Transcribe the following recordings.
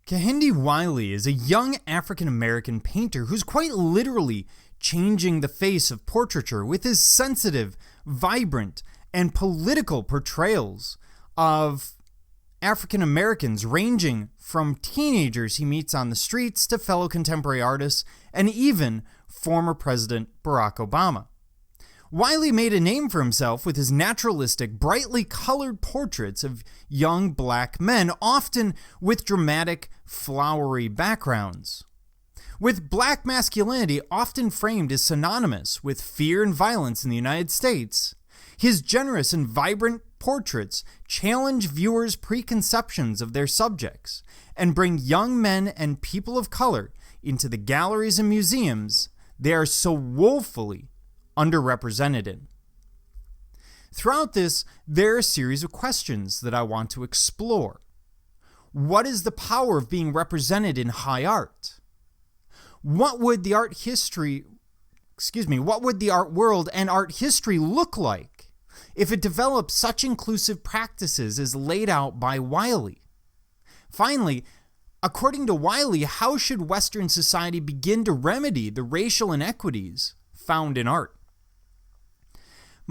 Kehinde Wiley is a young African-American painter who's quite literally changing the face of portraiture with his sensitive, vibrant, and political portrayals of African Americans, ranging from teenagers he meets on the streets to fellow contemporary artists and even former President Barack Obama. Wiley made a name for himself with his naturalistic, brightly colored portraits of young black men, often with dramatic, flowery backgrounds. With black masculinity often framed as synonymous with fear and violence in the United States, his generous and vibrant portraits challenge viewers' preconceptions of their subjects and bring young men and people of color into the galleries and museums they are so woefully underrepresented in. Throughout this, there are a series of questions that I want to explore. What is the power of being represented in high art? What would the art world and art history look like if it developed such inclusive practices as laid out by Wiley? Finally, according to Wiley, how should Western society begin to remedy the racial inequities found in art?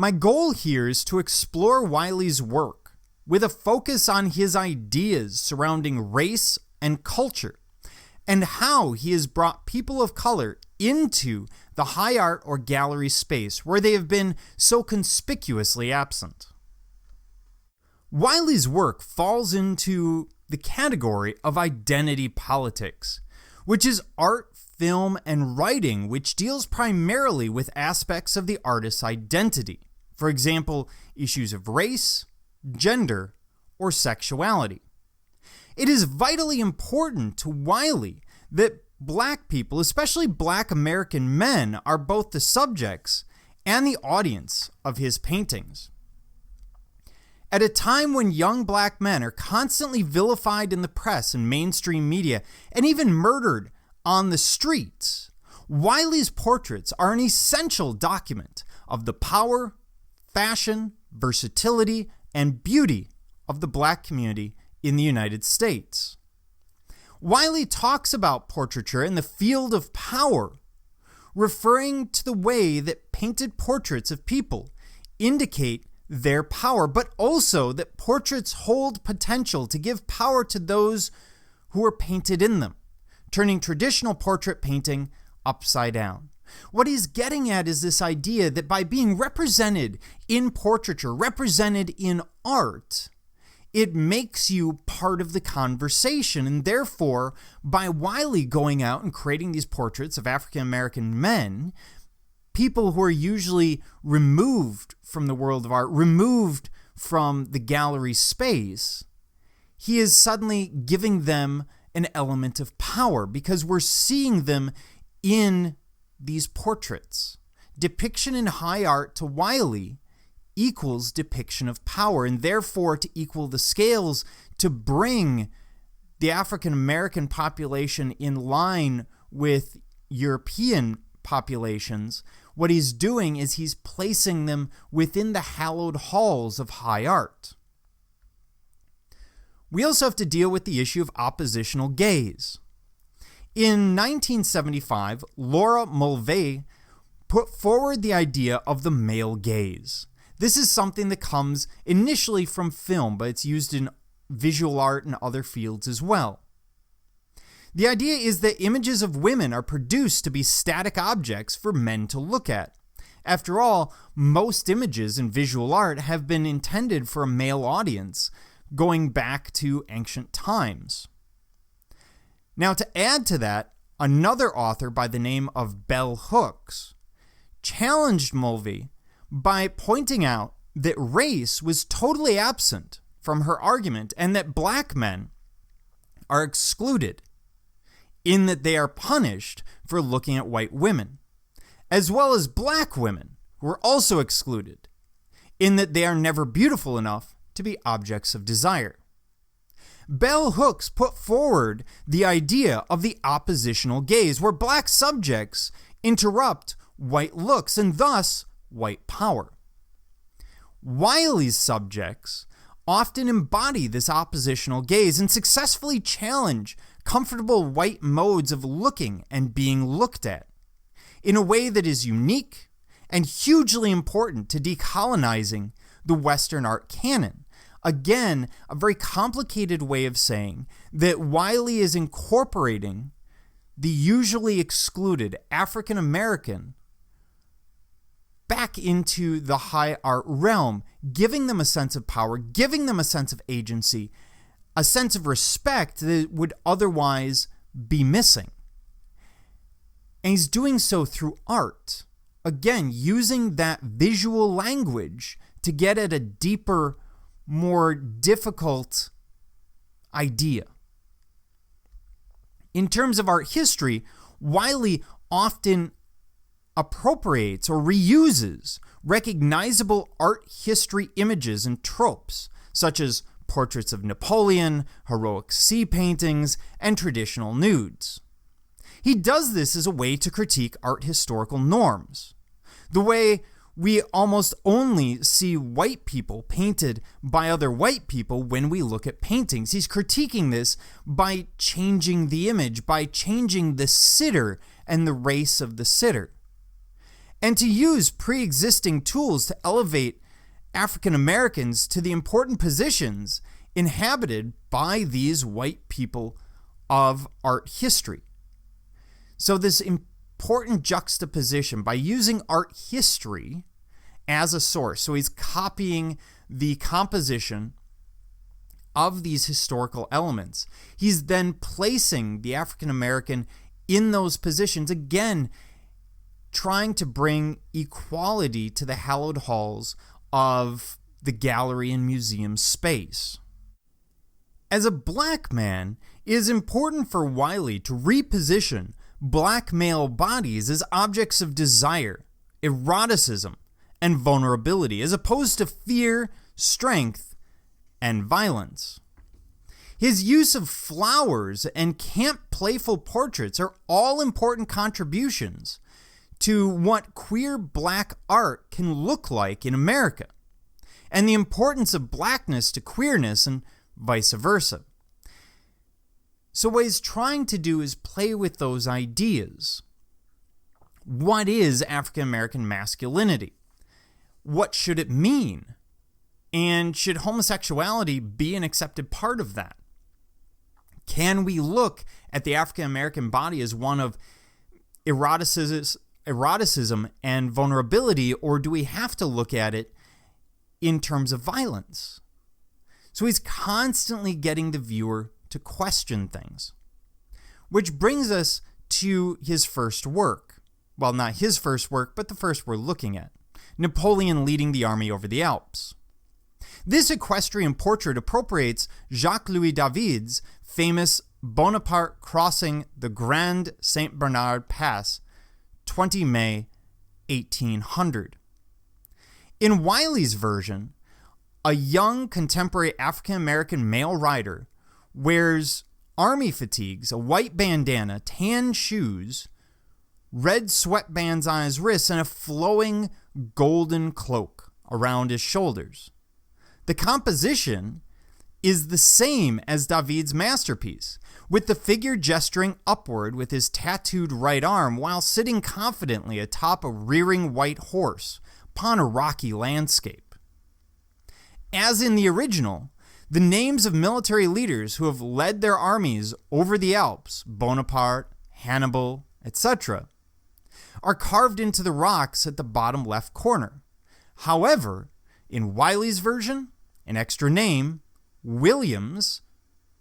My goal here is to explore Wiley's work with a focus on his ideas surrounding race and culture, and how he has brought people of color into the high art or gallery space where they have been so conspicuously absent. Wiley's work falls into the category of identity politics, which is art, film, and writing which deals primarily with aspects of the artist's identity. For example, issues of race, gender, or sexuality. It is vitally important to Wiley that black people, especially black American men, are both the subjects and the audience of his paintings. At a time when young black men are constantly vilified in the press and mainstream media, and even murdered on the streets, Wiley's portraits are an essential document of the power, fashion, versatility, and beauty of the black community in the United States. Wiley talks about portraiture in the field of power, referring to the way that painted portraits of people indicate their power, but also that portraits hold potential to give power to those who are painted in them, turning traditional portrait painting upside down. What he's getting at is this idea that by being represented in portraiture, represented in art, it makes you part of the conversation. And therefore, by Wiley going out and creating these portraits of African American men, people who are usually removed from the world of art, removed from the gallery space, he is suddenly giving them an element of power because we're seeing them in these portraits. Depiction in high art to Wiley equals depiction of power, and therefore to equal the scales to bring the African American population in line with European populations. What he's doing is he's placing them within the hallowed halls of high art. We also have to deal with the issue of oppositional gaze. In 1975, Laura Mulvey put forward the idea of the male gaze. This is something that comes initially from film, but it's used in visual art and other fields as well. The idea is that images of women are produced to be static objects for men to look at. After all, most images in visual art have been intended for a male audience, going back to ancient times. Now, to add to that, another author by the name of Bell Hooks challenged Mulvey by pointing out that race was totally absent from her argument and that black men are excluded in that they are punished for looking at white women, as well as black women who are also excluded in that they are never beautiful enough to be objects of desire. Bell Hooks put forward the idea of the oppositional gaze, where black subjects interrupt white looks and thus white power. Wiley's subjects often embody this oppositional gaze and successfully challenge comfortable white modes of looking and being looked at in a way that is unique and hugely important to decolonizing the Western art canon. Again, a very complicated way of saying that Wiley is incorporating the usually excluded African American back into the high art realm, giving them a sense of power, giving them a sense of agency, a sense of respect that would otherwise be missing. And he's doing so through art. Again, using that visual language to get at a deeper, more difficult idea. In terms of art history, Wiley often appropriates or reuses recognizable art history images and tropes, such as portraits of Napoleon, heroic sea paintings, and traditional nudes. He does this as a way to critique art historical norms. The way we almost only see white people painted by other white people when we look at paintings. He's critiquing this by changing the image, by changing the sitter and the race of the sitter. And to use pre-existing tools to elevate African Americans to the important positions inhabited by these white people of art history. So this important juxtaposition by using art history as a source. So he's copying the composition of these historical elements. He's then placing the African American in those positions, again, trying to bring equality to the hallowed halls of the gallery and museum space. As a black man, it is important for Wiley to reposition black male bodies as objects of desire, eroticism, and vulnerability, as opposed to fear, strength, and violence. His use of flowers and camp playful portraits are all important contributions to what queer black art can look like in America, and the importance of blackness to queerness and vice versa. So what he's trying to do is play with those ideas. What is African American masculinity? What should it mean? And should homosexuality be an accepted part of that? Can we look at the African American body as one of eroticism and vulnerability, or do we have to look at it in terms of violence? So he's constantly getting the viewer to question things. Which brings us to his first work. Well, not his first work, but the first we're looking at. Napoleon leading the army over the Alps. This equestrian portrait appropriates Jacques-Louis David's famous Bonaparte crossing the Grand St. Bernard Pass, 20 May 1800. In Wiley's version, a young contemporary African-American male rider wears army fatigues, a white bandana, tan shoes, red sweatbands on his wrists, and a flowing golden cloak around his shoulders. The composition is the same as David's masterpiece, with the figure gesturing upward with his tattooed right arm while sitting confidently atop a rearing white horse upon a rocky landscape. As in the original, the names of military leaders who have led their armies over the Alps, Bonaparte, Hannibal, etc., are carved into the rocks at the bottom left corner. However, in Wiley's version, an extra name, Williams,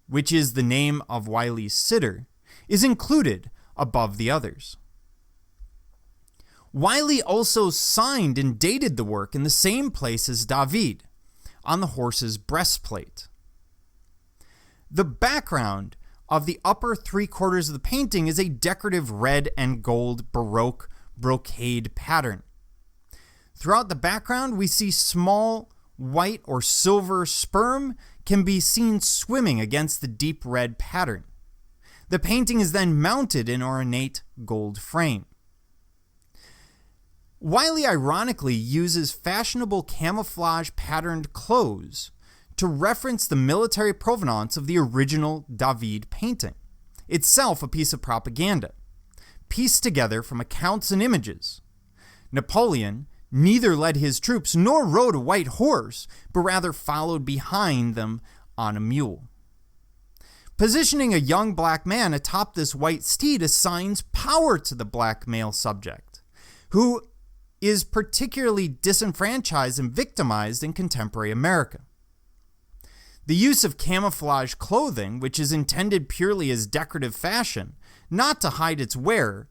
which is the name of Wiley's sitter, is included above the others. Wiley also signed and dated the work in the same place as David, on the horse's breastplate. The background of the upper 3/4 of the painting is a decorative red and gold Baroque brocade pattern. Throughout the background, we see small white or silver sperm can be seen swimming against the deep red pattern. The painting is then mounted in an ornate gold frame. Wiley ironically uses fashionable camouflage patterned clothes to reference the military provenance of the original David painting, itself a piece of propaganda, pieced together from accounts and images. Napoleon neither led his troops nor rode a white horse, but rather followed behind them on a mule. Positioning a young black man atop this white steed assigns power to the black male subject, who is particularly disenfranchised and victimized in contemporary America. The use of camouflage clothing, which is intended purely as decorative fashion, not to hide its wearer,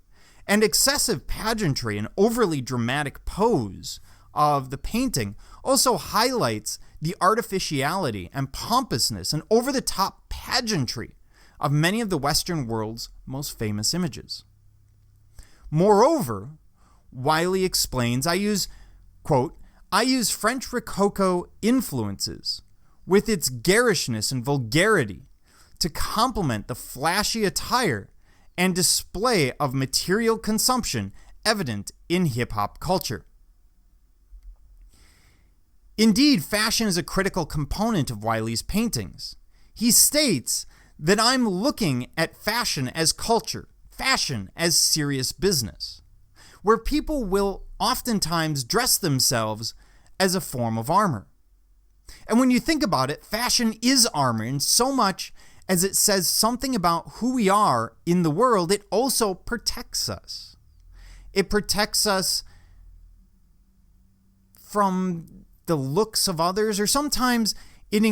and excessive pageantry and overly dramatic pose of the painting also highlights the artificiality and pompousness and over-the-top pageantry of many of the Western world's most famous images. Moreover, Wiley explains, I use French Rococo influences with its garishness and vulgarity to complement the flashy attire and display of material consumption evident in hip-hop culture. Indeed, fashion is a critical component of Wiley's paintings. He states that I'm looking at fashion as culture, fashion as serious business, where people will oftentimes dress themselves as a form of armor. And when you think about it, fashion is armor in so much as it says something about who we are in the world. It also protects us. It protects us from the looks of others, or sometimes it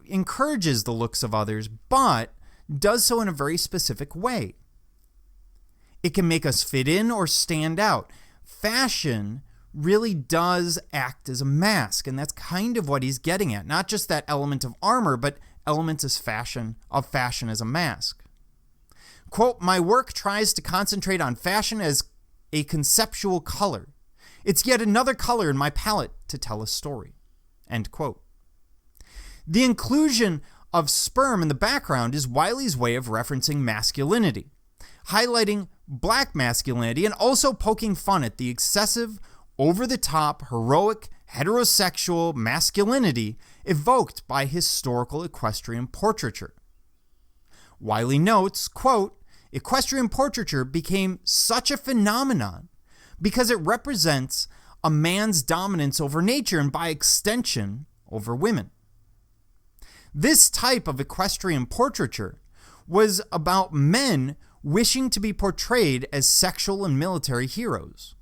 encourages the looks of others, but does so in a very specific way. It can make us fit in or stand out. Fashion really does act as a mask, and that's kind of what he's getting at. Not just that element of armor, but elements of fashion as a mask. Quote, my work tries to concentrate on fashion as a conceptual color. It's yet another color in my palette to tell a story. End quote. The inclusion of sperm in the background is Wiley's way of referencing masculinity, highlighting black masculinity and also poking fun at the excessive, over-the-top, heroic, heterosexual masculinity evoked by historical equestrian portraiture. Wiley notes, quote, equestrian portraiture became such a phenomenon because it represents a man's dominance over nature and by extension over women. This type of equestrian portraiture was about men wishing to be portrayed as sexual and military heroes,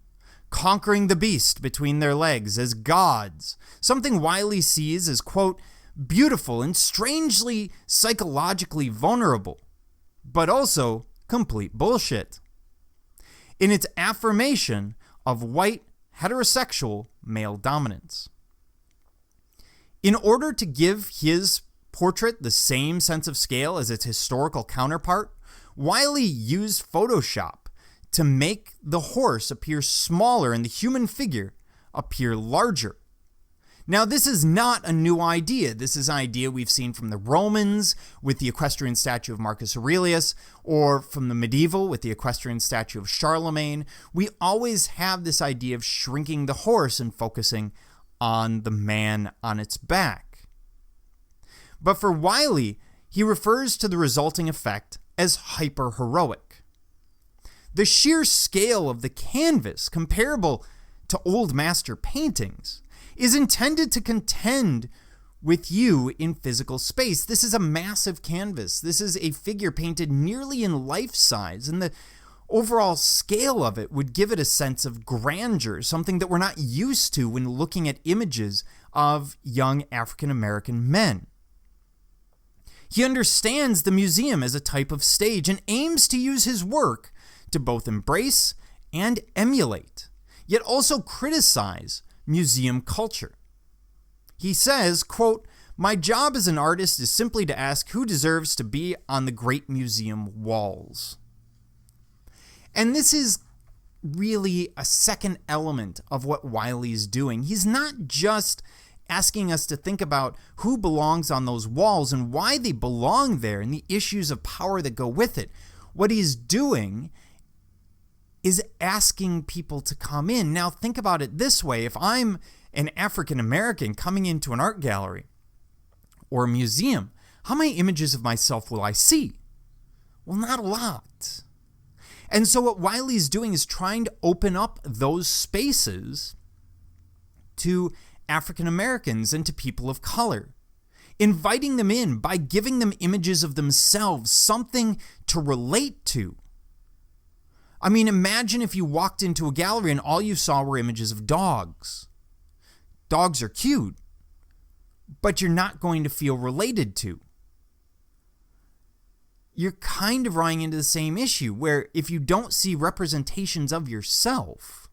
conquering the beast between their legs as gods, something Wiley sees as, quote, beautiful and strangely psychologically vulnerable, but also complete bullshit, in its affirmation of white, heterosexual male dominance. In order to give his portrait the same sense of scale as its historical counterpart, Wiley used Photoshop to make the horse appear smaller and the human figure appear larger. Now, this is not a new idea. This is an idea we've seen from the Romans with the equestrian statue of Marcus Aurelius, or from the medieval with the equestrian statue of Charlemagne. We always have this idea of shrinking the horse and focusing on the man on its back. But for Wiley, he refers to the resulting effect as hyper-heroic. The sheer scale of the canvas, comparable to old master paintings, is intended to contend with you in physical space. This is a massive canvas. This is a figure painted nearly in life size, and the overall scale of it would give it a sense of grandeur, something that we're not used to when looking at images of young African American men. He understands the museum as a type of stage and aims to use his work to both embrace and emulate, yet also criticize museum culture. He says, quote, my job as an artist is simply to ask who deserves to be on the great museum walls. And this is really a second element of what Wiley's doing. He's not just asking us to think about who belongs on those walls and why they belong there and the issues of power that go with it. What he's doing is asking people to come in. Now think about it this way. If I'm an African American coming into an art gallery or a museum, how many images of myself will I see? Well, not a lot. And so what Wiley's doing is trying to open up those spaces to African Americans and to people of color, inviting them in by giving them images of themselves, something to relate to. I mean, imagine if you walked into a gallery and all you saw were images of dogs. Dogs are cute, but you're not going to feel related to. You're kind of running into the same issue where if you don't see representations of yourself,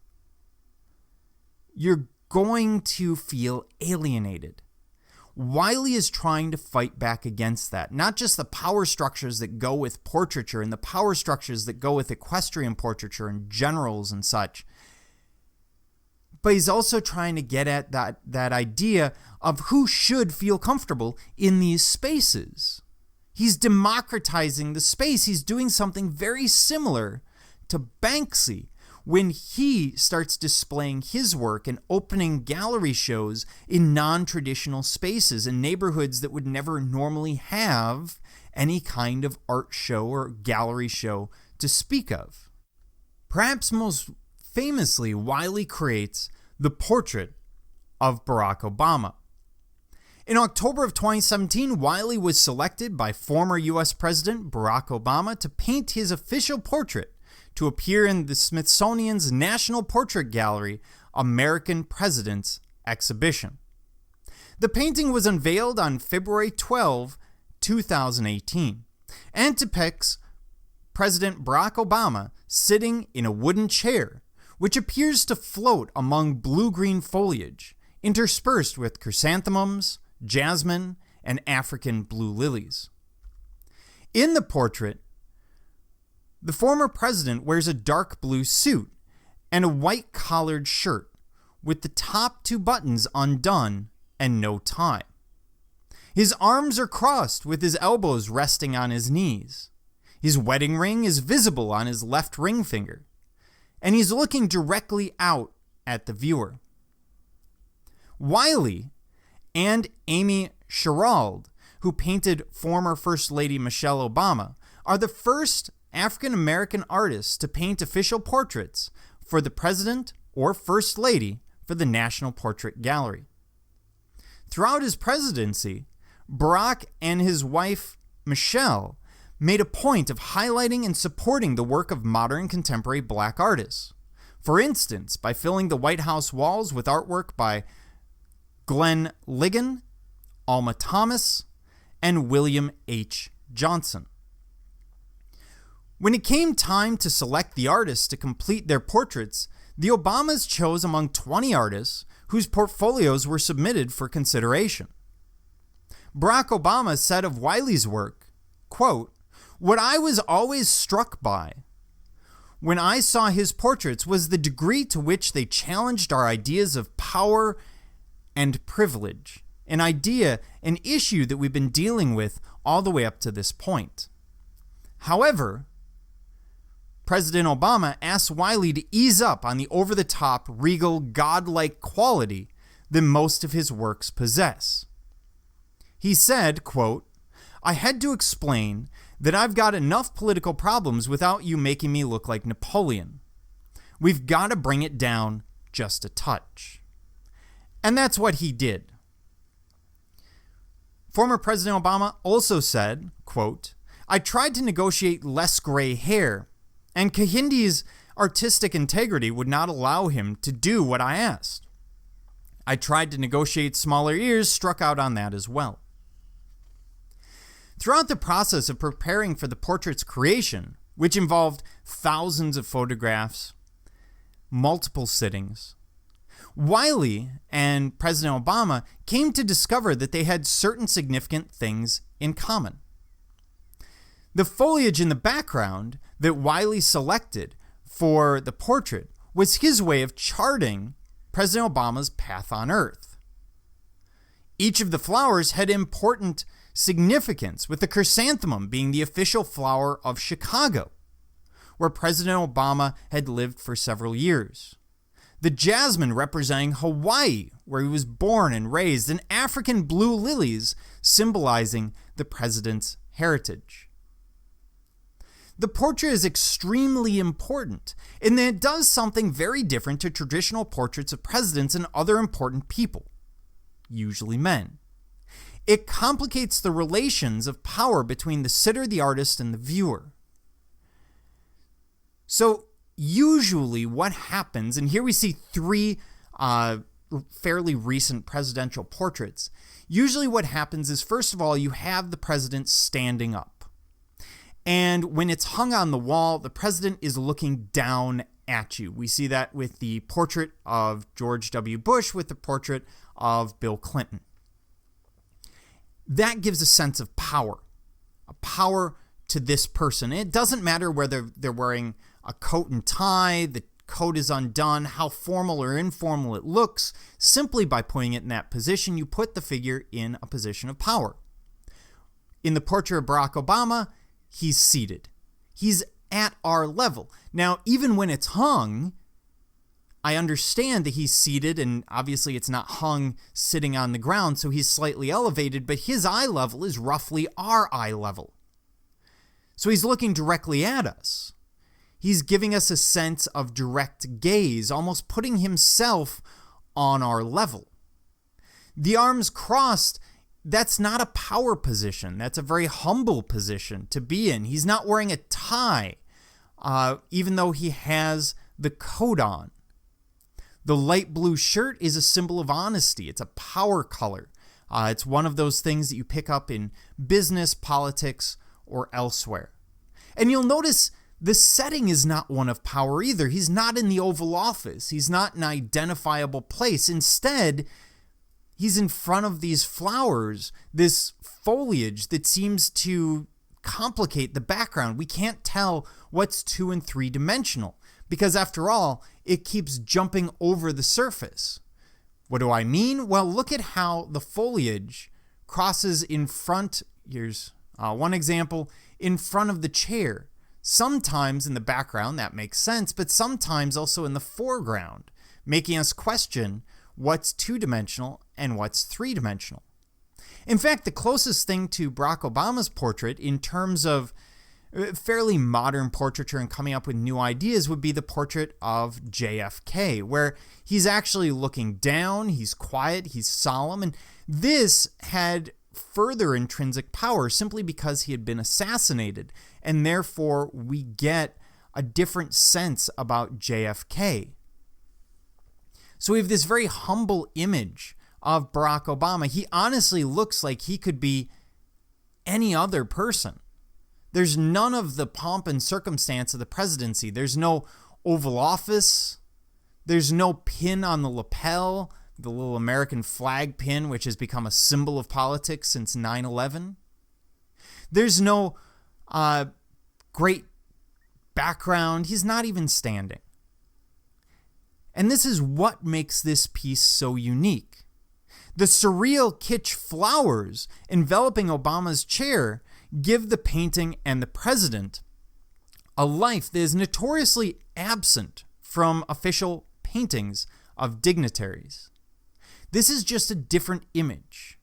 you're going to feel alienated. Wiley is trying to fight back against that. Not just the power structures that go with portraiture and the power structures that go with equestrian portraiture and generals and such, but he's also trying to get at that idea of who should feel comfortable in these spaces. He's democratizing the space. He's doing something very similar to Banksy when he starts displaying his work and opening gallery shows in non-traditional spaces in neighborhoods that would never normally have any kind of art show or gallery show to speak of. Perhaps most famously, Wiley creates the portrait of Barack Obama. In October of 2017, Wiley was selected by former U.S. President Barack Obama to paint his official portrait to appear in the Smithsonian's National Portrait Gallery American Presidents exhibition. The painting was unveiled on February 12, 2018, and depicts President Barack Obama sitting in a wooden chair, which appears to float among blue-green foliage, interspersed with chrysanthemums, jasmine, and African blue lilies. In the portrait, the former president wears a dark blue suit and a white collared shirt with the top two buttons undone and no tie. His arms are crossed with his elbows resting on his knees. His wedding ring is visible on his left ring finger, and he's looking directly out at the viewer. Wiley and Amy Sherald, who painted former First Lady Michelle Obama, are the first African-American artists to paint official portraits for the President or First Lady for the National Portrait Gallery. Throughout his presidency, Barack and his wife, Michelle, made a point of highlighting and supporting the work of modern contemporary black artists. For instance, by filling the White House walls with artwork by Glenn Ligon, Alma Thomas, and William H. Johnson. When it came time to select the artists to complete their portraits, the Obamas chose among 20 artists whose portfolios were submitted for consideration. Barack Obama said of Wiley's work, quote, "What I was always struck by when I saw his portraits was the degree to which they challenged our ideas of power and privilege, an issue that we've been dealing with all the way up to this point." However, President Obama asked Wiley to ease up on the over-the-top, regal, godlike quality that most of his works possess. He said, quote, "I had to explain that I've got enough political problems without you making me look like Napoleon. We've got to bring it down just a touch." And that's what he did. Former President Obama also said, quote, "I tried to negotiate less gray hair, and Kehinde's artistic integrity would not allow him to do what I asked. I tried to negotiate smaller ears, struck out on that as well." Throughout the process of preparing for the portrait's creation, which involved thousands of photographs, multiple sittings, Wiley and President Obama came to discover that they had certain significant things in common. The foliage in the background that Wiley selected for the portrait was his way of charting President Obama's path on Earth. Each of the flowers had important significance, with the chrysanthemum being the official flower of Chicago, where President Obama had lived for several years. the jasmine representing Hawaii, where he was born and raised, and African blue lilies symbolizing the president's heritage. The portrait is extremely important in that it does something very different to traditional portraits of presidents and other important people, usually men. It complicates the relations of power between the sitter, the artist, and the viewer. So usually what happens, and here we see three fairly recent presidential portraits. Usually what happens is, first of all, you have the president standing up. And when it's hung on the wall, the president is looking down at you. We see that with the portrait of George W. Bush, with the portrait of Bill Clinton. That gives a sense of power, a power to this person. And it doesn't matter whether they're wearing a coat and tie, the coat is undone, how formal or informal it looks. Simply by putting it in that position, you put the figure in a position of power. In the portrait of Barack Obama, he's seated. He's at our level. Now, even when it's hung, I understand that he's seated, and obviously it's not hung sitting on the ground, so he's slightly elevated, but his eye level is roughly our eye level. So he's looking directly at us. He's giving us a sense of direct gaze, almost putting himself on our level. The arms crossed, that's not a power position. That's a very humble position to be in. He's not wearing a tie, even though he has the coat on. The light blue shirt is a symbol of honesty. It's a power color. It's one of those things that you pick up in business, politics, or elsewhere. And you'll notice the setting is not one of power either. He's not in the Oval Office. He's not in an identifiable place. Instead, he's in front of these flowers, this foliage that seems to complicate the background. We can't tell what's 2- and 3-dimensional because, after all, it keeps jumping over the surface. What do I mean? Well, look at how the foliage crosses in front. Here's one example, in front of the chair. Sometimes in the background, that makes sense, but sometimes also in the foreground, making us question what's 2-dimensional and what's 3-dimensional. In fact, the closest thing to Barack Obama's portrait in terms of fairly modern portraiture and coming up with new ideas would be the portrait of JFK, where he's actually looking down, he's quiet, he's solemn, and this had further intrinsic power simply because he had been assassinated, and therefore we get a different sense about JFK. So we have this very humble image of Barack Obama. He honestly looks like he could be any other person. There's none of the pomp and circumstance of the presidency. There's no Oval Office. There's no pin on the lapel, the little American flag pin, which has become a symbol of politics since 9/11. There's no great background. He's not even standing. And this is what makes this piece so unique. The surreal kitsch flowers enveloping Obama's chair give the painting and the president a life that is notoriously absent from official paintings of dignitaries. This is just a different image.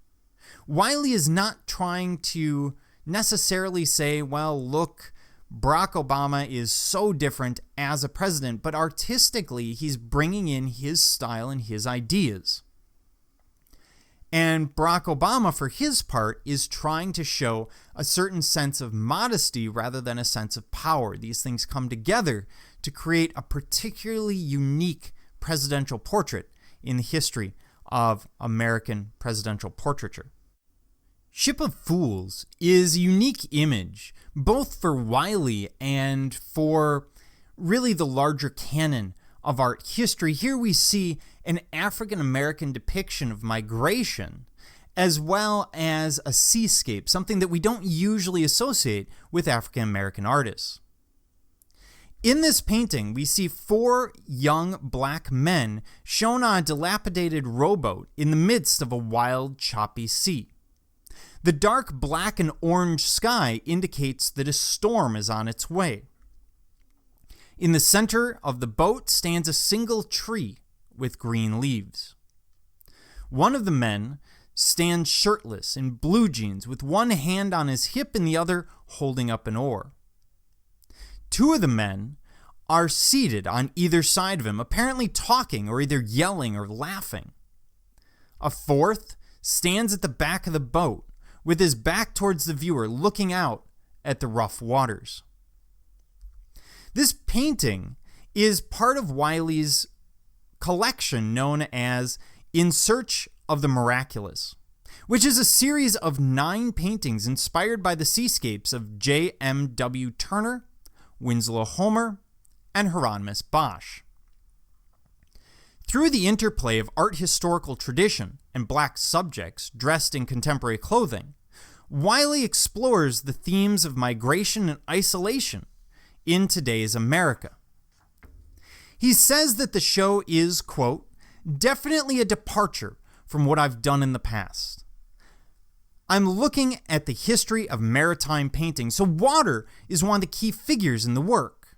Wiley is not trying to necessarily say, well, look, Barack Obama is so different as a president, but artistically, he's bringing in his style and his ideas. And Barack Obama, for his part, is trying to show a certain sense of modesty rather than a sense of power. These things come together to create a particularly unique presidential portrait in the history of American presidential portraiture. Ship of Fools is a unique image, both for Wiley and for really the larger canon of art history. Here we see an African-American depiction of migration, as well as a seascape, something that we don't usually associate with African-American artists. In this painting, we see 4 young black men shown on a dilapidated rowboat in the midst of a wild, choppy sea. The dark black and orange sky indicates that a storm is on its way. In the center of the boat stands a single tree, with green leaves. One of the men stands shirtless in blue jeans with one hand on his hip and the other holding up an oar. Two of the men are seated on either side of him, apparently talking or either yelling or laughing. A fourth stands at the back of the boat with his back towards the viewer, looking out at the rough waters. This painting is part of Wiley's collection known as In Search of the Miraculous, which is a series of 9 paintings inspired by the seascapes of J.M.W. Turner, Winslow Homer, and Hieronymus Bosch. Through the interplay of art historical tradition and black subjects dressed in contemporary clothing, Wiley explores the themes of migration and isolation in today's America. He says that the show is, quote, definitely a departure from what I've done in the past. I'm looking at the history of maritime painting, so water is one of the key figures in the work.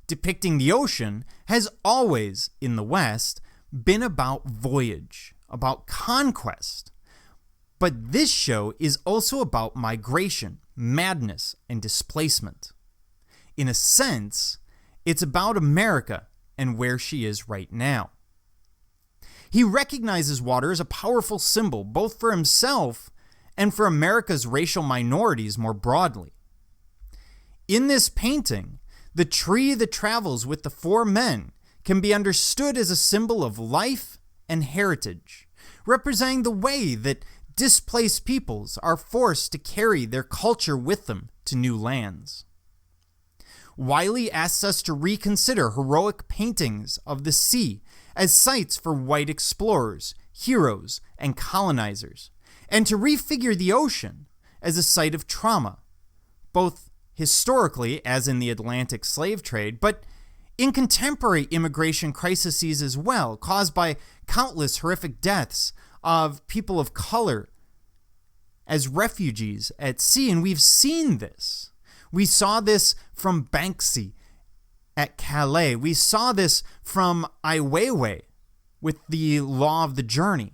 Depicting the ocean has always, in the West, been about voyage, about conquest. But this show is also about migration, madness, and displacement. In a sense, it's about America and where she is right now. He recognizes water as a powerful symbol, both for himself and for America's racial minorities more broadly. In this painting, the tree that travels with the 4 men can be understood as a symbol of life and heritage, representing the way that displaced peoples are forced to carry their culture with them to new lands. Wiley asks us to reconsider heroic paintings of the sea as sites for white explorers, heroes, and colonizers, and to refigure the ocean as a site of trauma, both historically, as in the Atlantic slave trade, but in contemporary immigration crises as well, caused by countless horrific deaths of people of color as refugees at sea. And we've seen this. We saw this from Banksy at Calais. We saw this from Ai Weiwei with the Law of the Journey.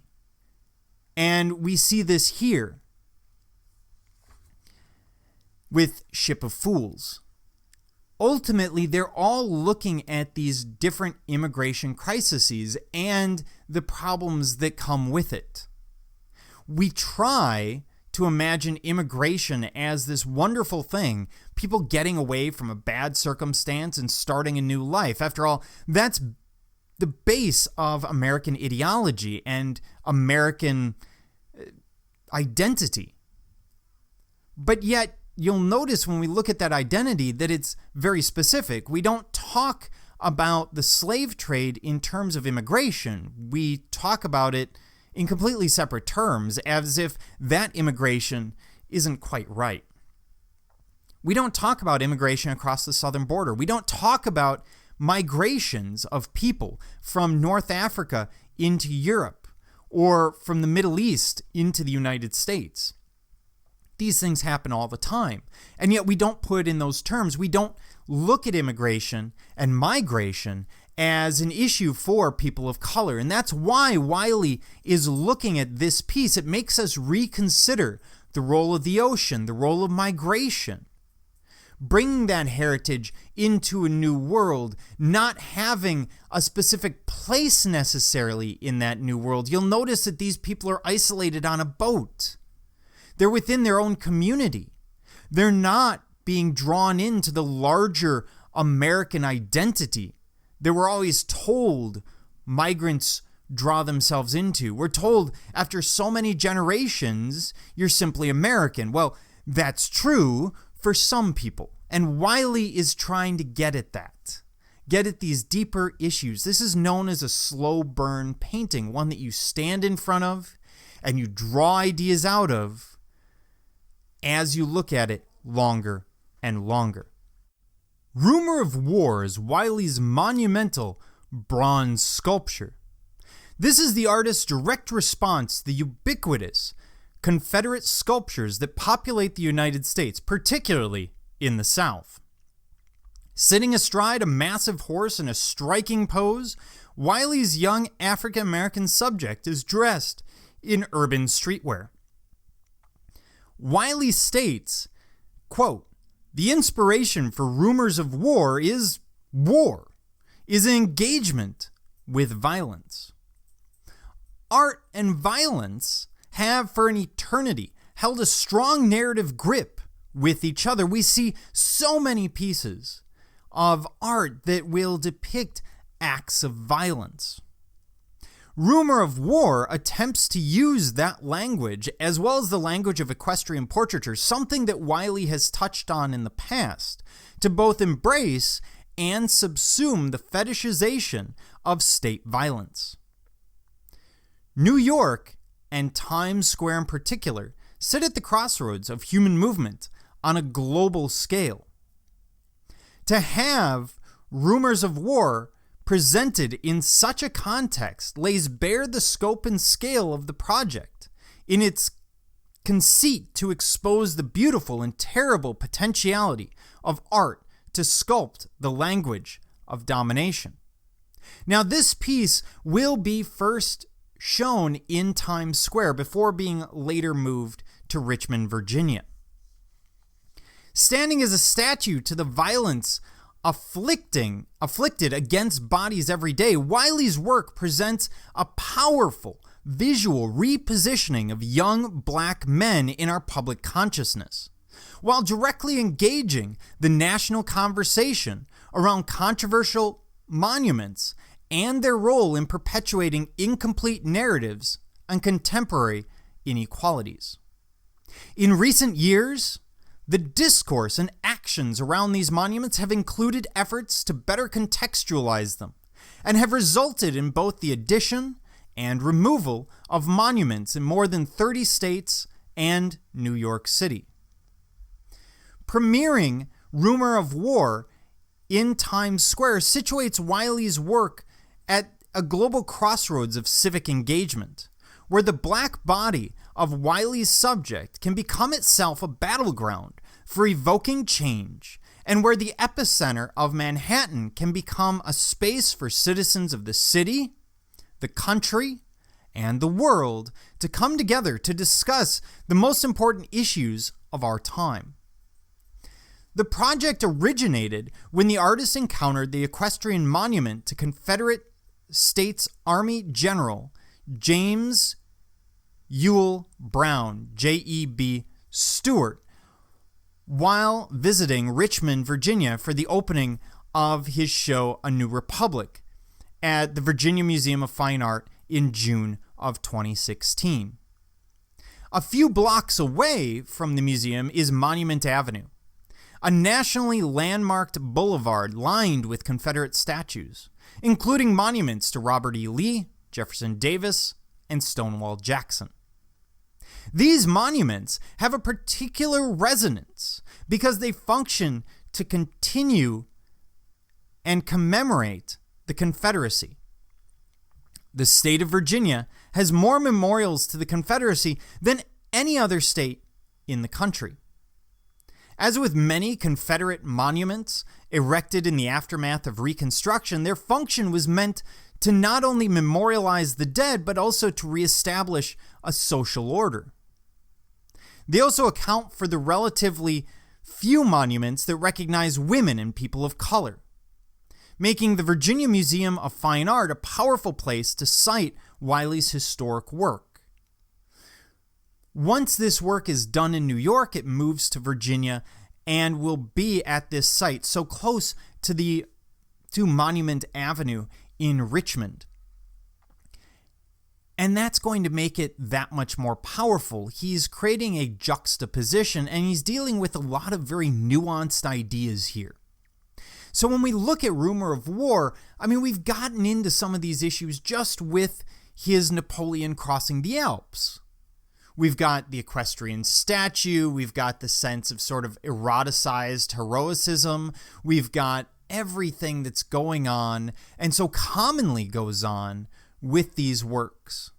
And we see this here with Ship of Fools. Ultimately, they're all looking at these different immigration crises and the problems that come with it. We try to imagine immigration as this wonderful thing, people getting away from a bad circumstance and starting a new life. After all, that's the base of American ideology and American identity. But yet, you'll notice when we look at that identity that it's very specific. We don't talk about the slave trade in terms of immigration. We talk about it in completely separate terms, as if that immigration isn't quite right. We don't talk about immigration across the southern border. We don't talk about migrations of people from North Africa into Europe or from the Middle East into the United States. These things happen all the time, and yet we don't put it in those terms. We don't look at immigration and migration as an issue for people of color, and that's why Wiley is looking at this piece. It makes us reconsider the role of the ocean, the role of migration, bringing that heritage into a new world, not having a specific place necessarily in that new world. You'll notice that these people are isolated on a boat. They're within their own community. They're not being drawn into the larger American identity that we're always told migrants draw themselves into. We're told after so many generations, you're simply American. Well, that's true for some people. And Wiley is trying to get at that, get at these deeper issues. This is known as a slow burn painting, one that you stand in front of and you draw ideas out of as you look at it longer and longer. Rumor of War is Wiley's monumental bronze sculpture. This is the artist's direct response to the ubiquitous Confederate sculptures that populate the United States, particularly in the South. Sitting astride a massive horse in a striking pose, Wiley's young African-American subject is dressed in urban streetwear. Wiley states, quote, "The inspiration for Rumors of War is engagement with violence." Art and violence have for an eternity held a strong narrative grip with each other. We see so many pieces of art that will depict acts of violence. Rumor of War attempts to use that language as well as the language of equestrian portraiture, something that Wiley has touched on in the past, to both embrace and subsume the fetishization of state violence. New York, and Times Square in particular, sit at the crossroads of human movement on a global scale. To have Rumors of War presented in such a context lays bare the scope and scale of the project in its conceit to expose the beautiful and terrible potentiality of art to sculpt the language of domination. Now, this piece will be first shown in Times Square before being later moved to Richmond, Virginia. Standing as a statue to the violence afflicted against bodies every day, Wiley's work presents a powerful visual repositioning of young black men in our public consciousness, while directly engaging the national conversation around controversial monuments and their role in perpetuating incomplete narratives and contemporary inequalities. In recent years, the discourse and actions around these monuments have included efforts to better contextualize them and have resulted in both the addition and removal of monuments in more than 30 states and New York City. Premiering Rumor of War in Times Square situates Wiley's work at a global crossroads of civic engagement, where the black body of Wiley's subject can become itself a battleground for evoking change, and where the epicenter of Manhattan can become a space for citizens of the city, the country, and the world to come together to discuss the most important issues of our time. The project originated when the artists encountered the equestrian monument to Confederate States Army General James Ewell Brown, J.E.B. Stuart, while visiting Richmond, Virginia for the opening of his show A New Republic at the Virginia Museum of Fine Art in June of 2016. A few blocks away from the museum is Monument Avenue, a nationally landmarked boulevard lined with Confederate statues, including monuments to Robert E. Lee, Jefferson Davis, and Stonewall Jackson. These monuments have a particular resonance because they function to continue and commemorate the Confederacy. The state of Virginia has more memorials to the Confederacy than any other state in the country. As with many Confederate monuments erected in the aftermath of Reconstruction, their function was meant to not only memorialize the dead, but also to reestablish a social order. They also account for the relatively few monuments that recognize women and people of color, making the Virginia Museum of Fine Art a powerful place to cite Wiley's historic work. Once this work is done in New York, it moves to Virginia and will be at this site, so close to Monument Avenue in Richmond. And that's going to make it that much more powerful. He's creating a juxtaposition, and he's dealing with a lot of very nuanced ideas here. So when we look at Rumor of War, we've gotten into some of these issues just with his Napoleon crossing the Alps. We've got the equestrian statue. We've got the sense of sort of eroticized heroicism. We've got everything that's going on and so commonly goes on with these works,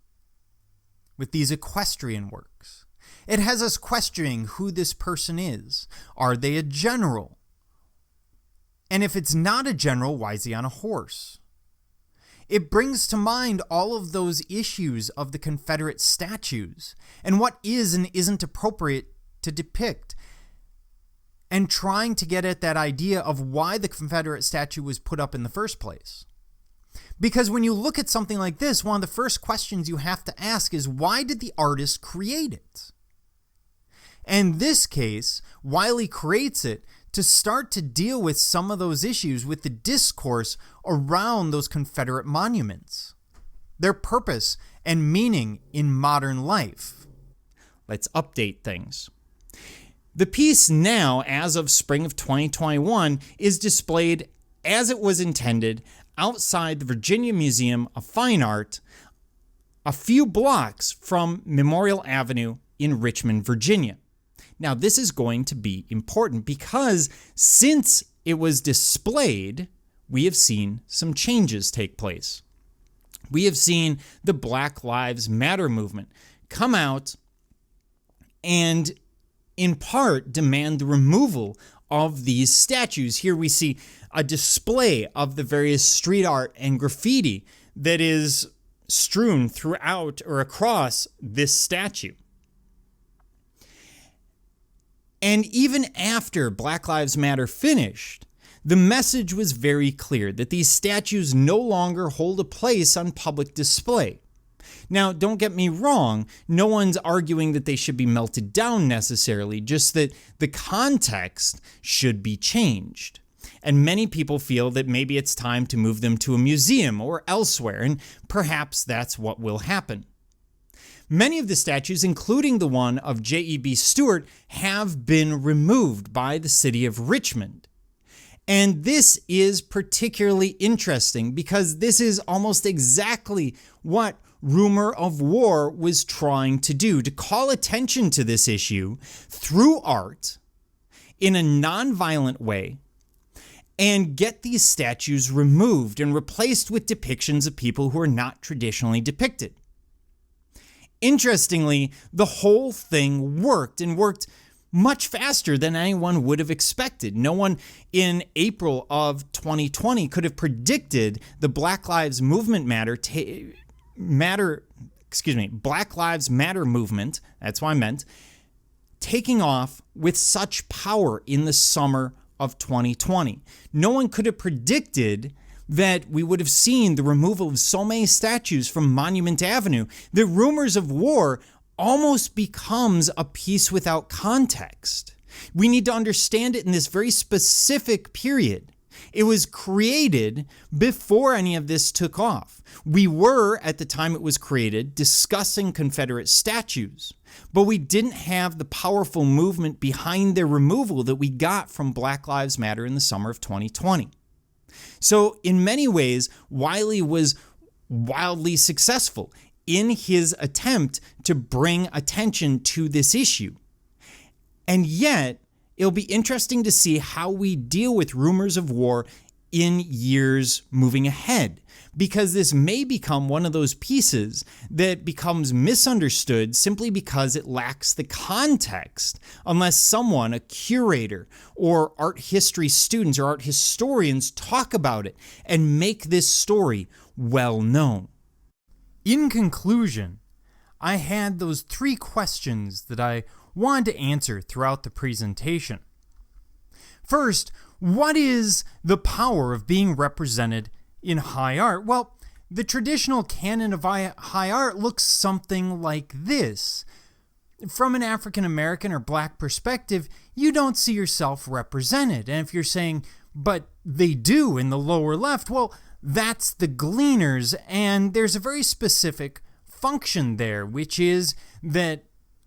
with these equestrian works. It has us questioning who this person is. Are they a general? And if it's not a general, why is he on a horse? It brings to mind all of those issues of the Confederate statues and what is and isn't appropriate to depict, and trying to get at that idea of why the Confederate statue was put up in the first place. Because when you look at something like this, one of the first questions you have to ask is, why did the artist create it? In this case, Wiley creates it to start to deal with some of those issues with the discourse around those Confederate monuments, their purpose and meaning in modern life. Let's update things. The piece now, as of spring of 2021, is displayed as it was intended outside the Virginia Museum of Fine Art, a few blocks from Memorial Avenue in Richmond, Virginia. Now, this is going to be important because since it was displayed, we have seen some changes take place. We have seen the Black Lives Matter movement come out and, in part, demand the removal of these statues. Here we see a display of the various street art and graffiti that is strewn throughout or across this statue. And even after Black Lives Matter finished, the message was very clear that these statues no longer hold a place on public display. Now, don't get me wrong, no one's arguing that they should be melted down necessarily, just that the context should be changed. And many people feel that maybe it's time to move them to a museum or elsewhere, and perhaps that's what will happen. Many of the statues, including the one of J.E.B. Stuart, have been removed by the city of Richmond. And this is particularly interesting because this is almost exactly what Rumor of War was trying to do, to call attention to this issue through art in a nonviolent way and get these statues removed and replaced with depictions of people who are not traditionally depicted. Interestingly, the whole thing worked, and worked much faster than anyone would have expected. No one in April of 2020 could have predicted the Black Lives Movement Black Lives Matter movement, that's what I meant, taking off with such power in the summer of 2020. No one could have predicted that we would have seen the removal of so many statues from Monument Avenue. The Rumors of War almost becomes a piece without context. We need to understand it in this very specific period. It was created before any of this took off. We were, at the time it was created, discussing Confederate statues, but we didn't have the powerful movement behind their removal that we got from Black Lives Matter in the summer of 2020. So in many ways, Wiley was wildly successful in his attempt to bring attention to this issue. And yet, it'll be interesting to see how we deal with Rumors of War in years moving ahead, because this may become one of those pieces that becomes misunderstood simply because it lacks the context, unless someone, a curator or art history students or art historians, talk about it and make this story well known. In conclusion, I had those 3 questions that I wanted to answer throughout the presentation. First, what is the power of being represented in high art? Well, the traditional canon of high art looks something like this. From an African American or Black perspective, you don't see yourself represented. And if you're saying, but they do in the lower left, well, that's the gleaners. And there's a very specific function there, which is that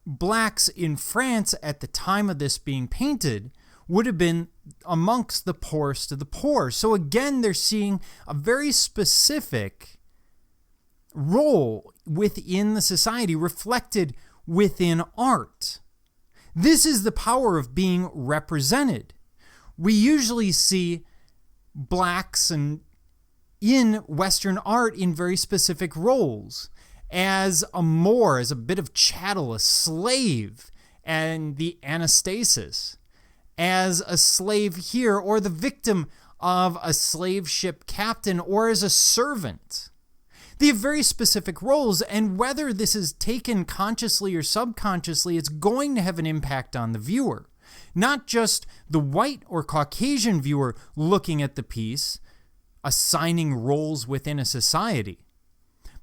Blacks in France at the time of this being painted would have been amongst the poorest of the poor. So again, they're seeing a very specific role within the society reflected within art. This is the power of being represented. We usually see Blacks in Western art in very specific roles, as a Moor, as a bit of chattel, a slave, and the anastasis, as a slave here, or the victim of a slave ship captain or as a servant. They have very specific roles, and whether this is taken consciously or subconsciously, it's going to have an impact on the viewer. Not just the white or Caucasian viewer looking at the piece, assigning roles within a society,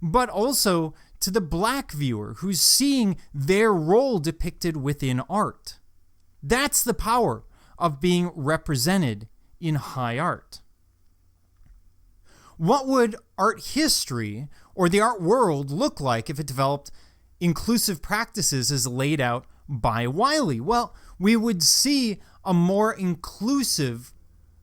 but also to the black viewer who's seeing their role depicted within art. That's the power of being represented in high art. What would art history or the art world look like if it developed inclusive practices as laid out by Wiley? Well, we would see a more inclusive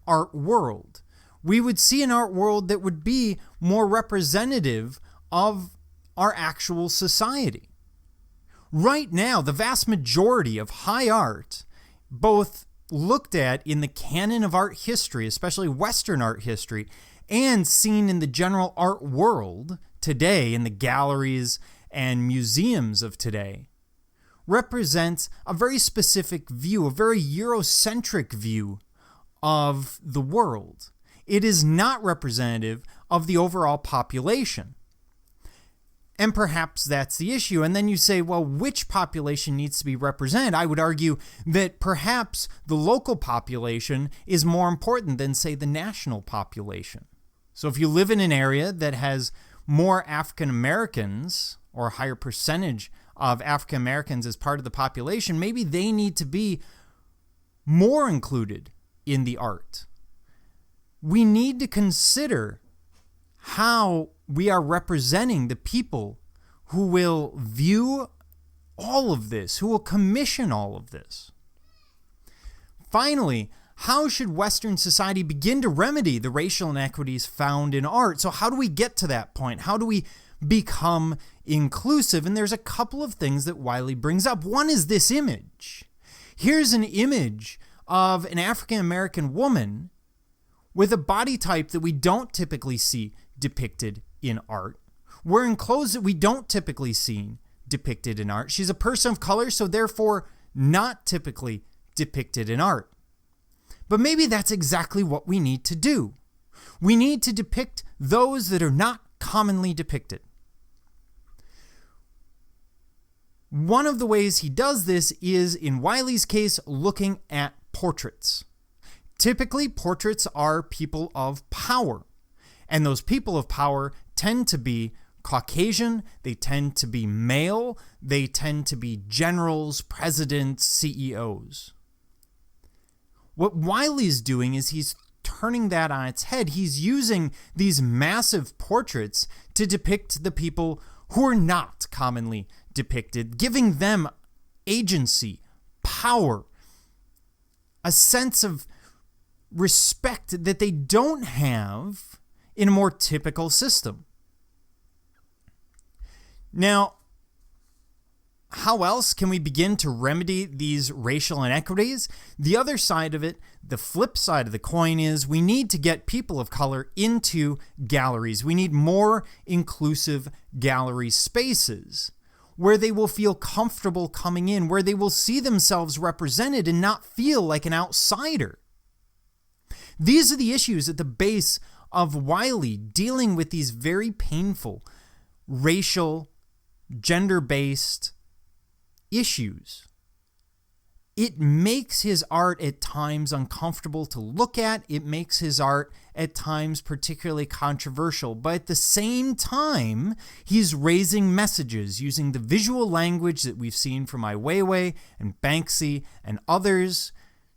art world. We would see an art world that would be more representative of our actual society. Right now, the vast majority of high art, both looked at in the canon of art history, especially Western art history, and seen in the general art world today, in the galleries and museums of today, represents a very specific view, a very Eurocentric view of the world. It is not representative of the overall population. And perhaps that's the issue. And then you say, well, which population needs to be represented? I would argue that perhaps the local population is more important than, say, the national population. So if you live in an area that has more African Americans or a higher percentage of African Americans as part of the population, maybe they need to be more included in the art. We need to consider how we are representing the people who will view all of this, who will commission all of this. Finally, how should Western society begin to remedy the racial inequities found in art? So how do we get to that point? How do we become inclusive? And there's a couple of things that Wiley brings up. One is this image. Here's an image of an African American woman with a body type that we don't typically see depicted in art, wearing clothes that we don't typically see depicted in art. She's a person of color, so therefore not typically depicted in art. But maybe that's exactly what we need to do. We need to depict those that are not commonly depicted. One of the ways he does this is, in Wiley's case, looking at portraits. Typically, portraits are people of power. And those people of power tend to be Caucasian, they tend to be male, they tend to be generals, presidents, CEOs. What Wiley's doing is he's turning that on its head. He's using these massive portraits to depict the people who are not commonly depicted, giving them agency, power, a sense of respect that they don't have in a more typical system. Now, how else can we begin to remedy these racial inequities? The other side of it, the flip side of the coin, is we need to get people of color into galleries. We need more inclusive gallery spaces where they will feel comfortable coming in, where they will see themselves represented and not feel like an outsider. These are the issues at the base of Wiley dealing with these very painful racial, gender-based issues. It makes his art at times uncomfortable to look at. It makes his art at times particularly controversial. But at the same time, he's raising messages using the visual language that we've seen from Ai Weiwei and Banksy and others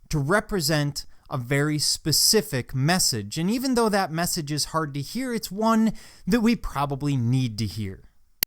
to represent a very specific message. And even though that message is hard to hear, it's one that we probably need to hear.